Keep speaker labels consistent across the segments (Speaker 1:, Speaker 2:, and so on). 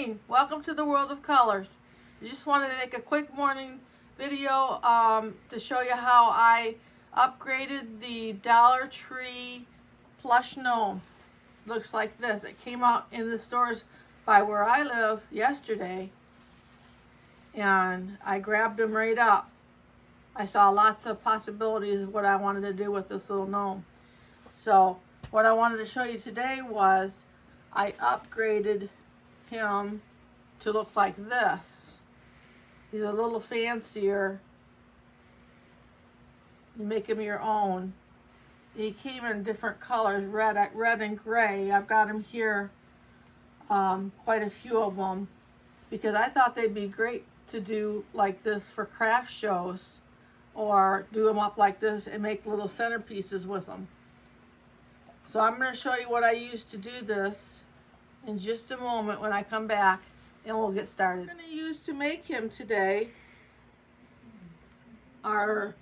Speaker 1: morning. Welcome to the world of colors. I just wanted to make a quick morning video to show you how I upgraded the Dollar Tree Plush Gnome. Looks like this. It came out in the stores by where I live yesterday, and I grabbed them right up. I saw lots of possibilities of what I wanted to do with this little gnome. So what I wanted to show you today was I upgraded him to look like this. He's a little fancier. You make him your own. He came in different colors, red and gray. I've got him here, quite a few of them, because I thought they'd be great to do like this for craft shows, or do them up like this and make little centerpieces with them. So I'm going to show you what I used to do this in just a moment when I come back, and we'll get started. What I'm going to use to make him today are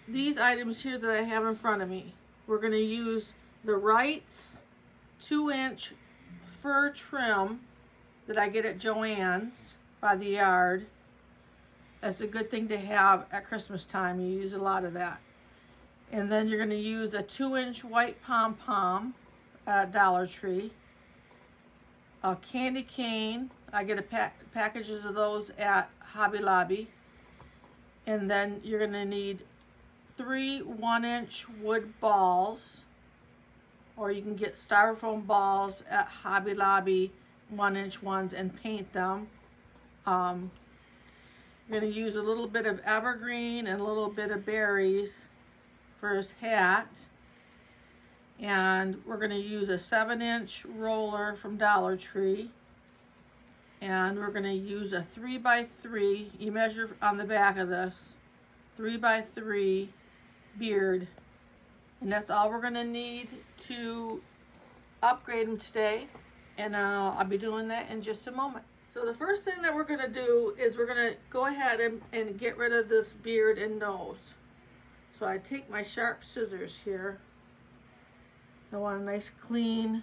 Speaker 1: these items here that I have in front of me. We're going to use the Wright's 2-inch fur trim that I get at Joann's by the yard. That's a good thing to have at Christmas time. You use a lot of that. And then you're going to use a 2-inch white pom-pom at Dollar Tree. A candy cane. I get packages of those at Hobby Lobby. And then you're going to need 3 1-inch wood balls, or you can get styrofoam balls at Hobby Lobby, 1-inch ones, and paint them. I'm going to use a little bit of evergreen and a little bit of berries for his hat. And we're going to use a 7-inch roller from Dollar Tree. And we're going to use a 3x3, you measure on the back of this, 3x3 beard. And that's all we're going to need to upgrade him today. And I'll be doing that in just a moment. So the first thing that we're going to do is we're going to go ahead and get rid of this beard and nose. So I take my sharp scissors here. I want a nice clean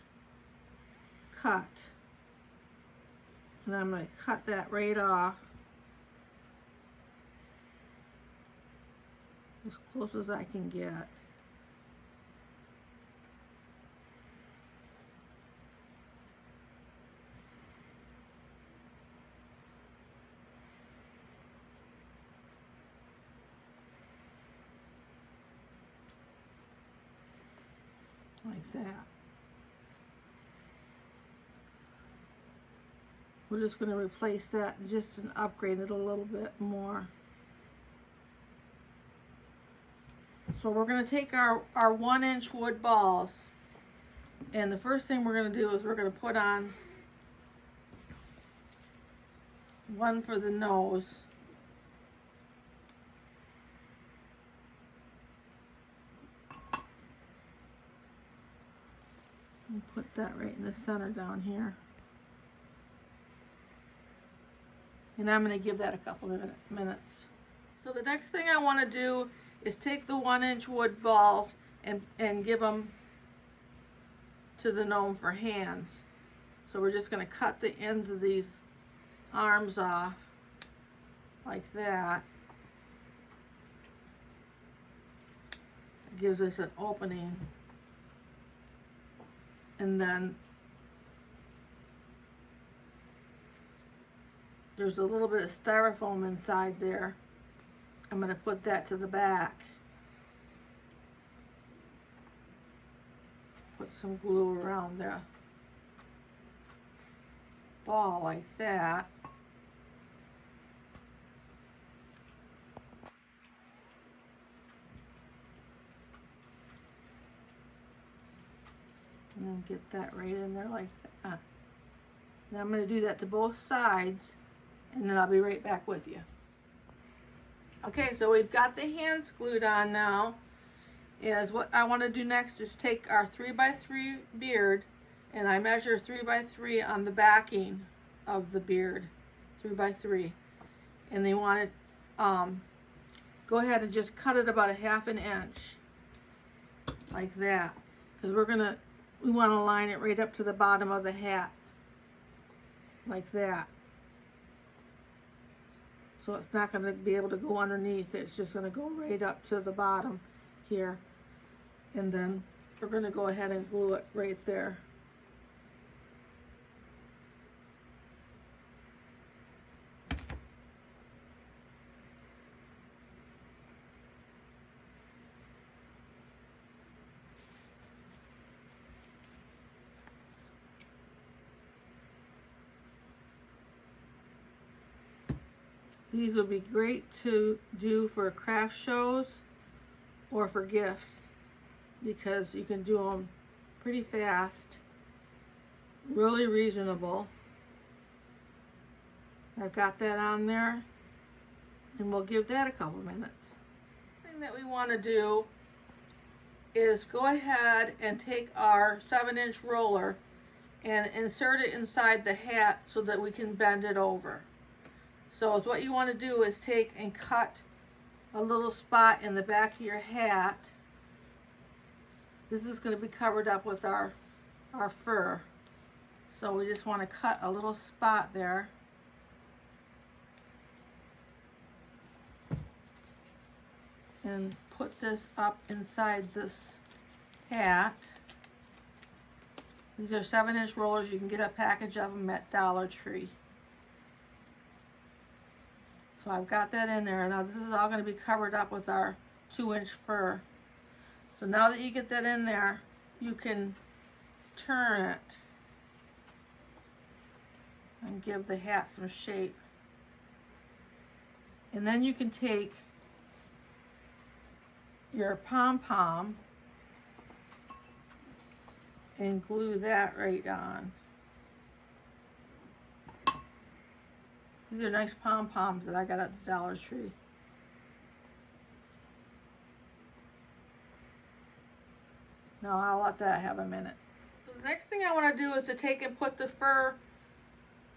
Speaker 1: cut. And I'm going to cut that right off, as close as I can get. Like that. We're just going to replace that just and upgrade it a little bit more. So we're going to take our 1-inch wood balls, and the first thing we're going to do is we're going to put on one for the nose. And put that right in the center down here. And I'm going to give that a couple of minutes. So the next thing I want to do is take the 1-inch wood balls and give them to the gnome for hands. So we're just going to cut the ends of these arms off like that. It gives us an opening. And then there's a little bit of styrofoam inside there. I'm going to put that to the back. Put some glue around the ball like that. And then get that right in there like that. Now I'm going to do that to both sides, and then I'll be right back with you. Okay, so we've got the hands glued on now. Is what I want to do next is take our 3x3 beard, and I measure 3x3 on the backing of the beard, 3x3. And they want to go ahead and just cut it about a 1/2 inch, like that, because we want to line it right up to the bottom of the hat, like that. So it's not going to be able to go underneath. It's just going to go right up to the bottom here. And then we're going to go ahead and glue it right there. These would be great to do for craft shows or for gifts because you can do them pretty fast, really reasonable. I've got that on there, and we'll give that a couple minutes. The thing that we want to do is go ahead and take our 7-inch roller and insert it inside the hat so that we can bend it over. So what you want to do is take and cut a little spot in the back of your hat. This is going to be covered up with our fur. So we just want to cut a little spot there. And put this up inside this hat. These are 7-inch rollers. You can get a package of them at Dollar Tree. So I've got that in there. Now this is all going to be covered up with our 2-inch fur. So now that you get that in there, you can turn it and give the hat some shape. And then you can take your pom-pom and glue that right on. These are nice pom-poms that I got at the Dollar Tree. Now I'll let that have a minute. So the next thing I want to do is to take and put the fur,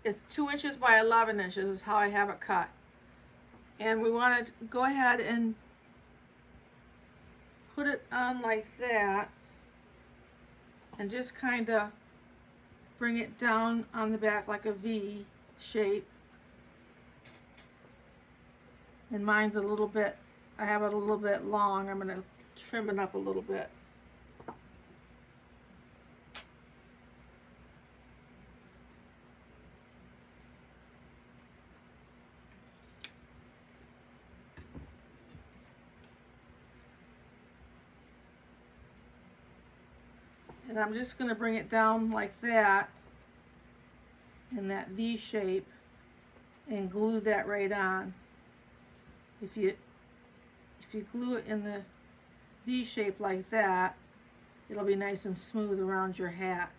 Speaker 1: it's 2 inches by 11 inches is how I have it cut. And we want to go ahead and put it on like that and just kind of bring it down on the back like a V shape. And mine's a little bit, I have it a little bit long. I'm going to trim it up a little bit. And I'm just going to bring it down like that in that V shape and glue that right on. If you glue it in the V shape like that, it'll be nice and smooth around your hat.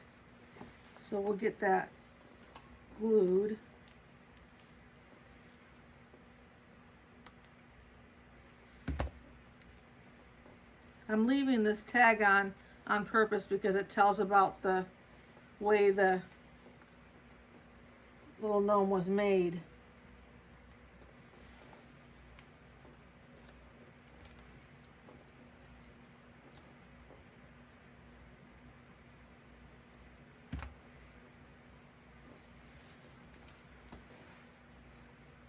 Speaker 1: So we'll get that glued. I'm leaving this tag on purpose because it tells about the way the little gnome was made.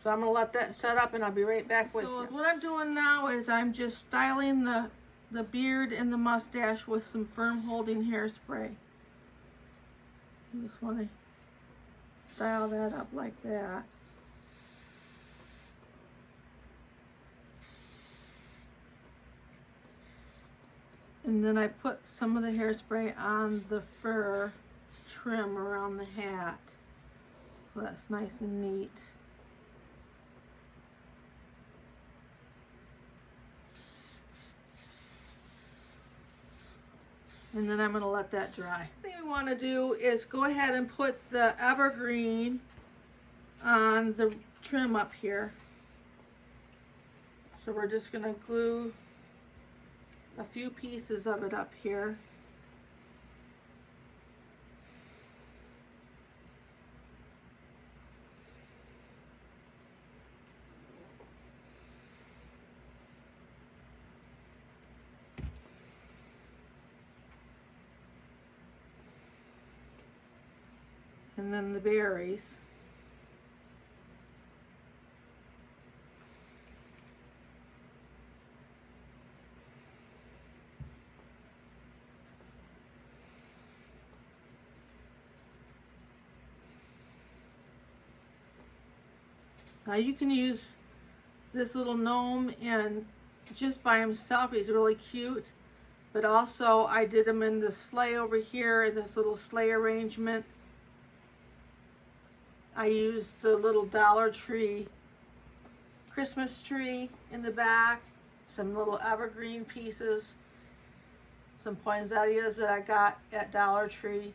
Speaker 1: So I'm going to let that set up and I'll be right back with you. What I'm doing now is I'm just styling the beard and the mustache with some firm holding hairspray. You just want to style that up like that. And then I put some of the hairspray on the fur trim around the hat. So that's nice and neat. And then I'm going to let that dry. The thing we want to do is go ahead and put the evergreen on the trim up here. So we're just going to glue a few pieces of it up here. And then the berries. Now you can use this little gnome in just by himself. He's really cute. But also I did him in the sleigh over here in this little sleigh arrangement. I used the little Dollar Tree Christmas tree in the back, some little evergreen pieces, some poinsettias that I got at Dollar Tree,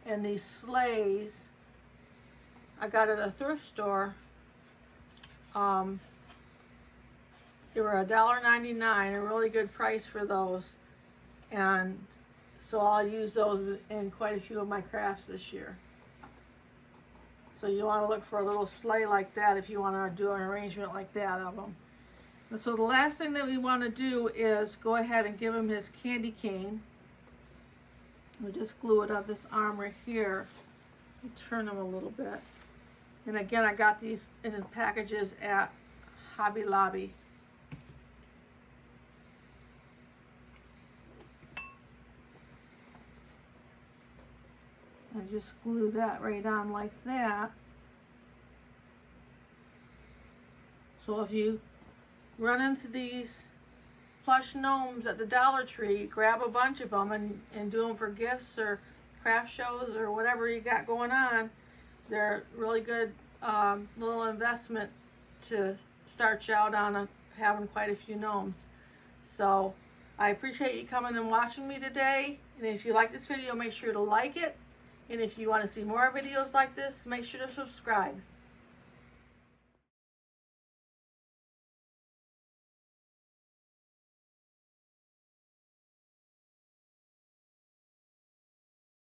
Speaker 1: and these sleighs I got at a thrift store. They were $1.99, a really good price for those. And so I'll use those in quite a few of my crafts this year. So you want to look for a little sleigh like that if you want to do an arrangement like that of them. And so the last thing that we want to do is go ahead and give him his candy cane. We'll just glue it on this arm right here and turn them a little bit. And again, I got these in packages at Hobby Lobby. I just glue that right on like that. So if you run into these plush gnomes at the Dollar Tree, grab a bunch of them and do them for gifts or craft shows or whatever you got going on. They're really good little investment to start you out on having quite a few gnomes. So I appreciate you coming and watching me today. And if you like this video, make sure to like it. And if you want to see more videos like this, make sure to subscribe.